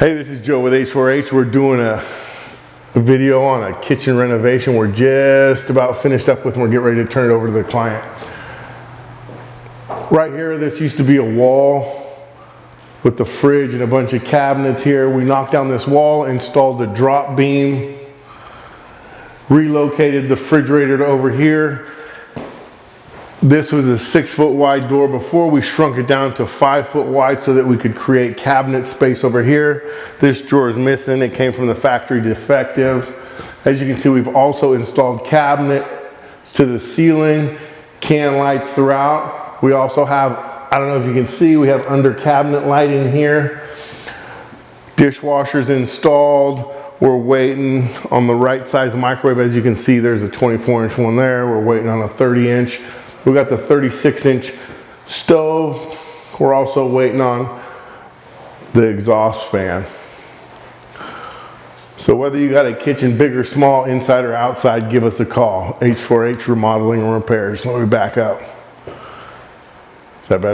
Hey, this is Joe with H4H. We're doing a video on a kitchen renovation we're just about finished up with, and we're getting ready to turn it over to the client. Right here, this used to be a wall with the fridge and a bunch of cabinets here. We knocked down this wall, installed the drop beam, relocated the refrigerator to over here. This was a 6-foot wide door before. We shrunk it down to 5-foot wide so that we could create cabinet space over here. This drawer is missing. It came from the factory defective. As you can see, we've also installed cabinets to the ceiling, can lights throughout. We also have, I don't know if you can see, we have under cabinet lighting here. Dishwashers installed. We're waiting on the right size microwave. As you can see, there's a 24-inch one there. We're waiting on a 30-inch. We got the 36-inch stove. We're also waiting on the exhaust fan. So whether you got a kitchen big or small, inside or outside, give us a call. H4H Remodeling and Repairs. Let me back up. Is that better?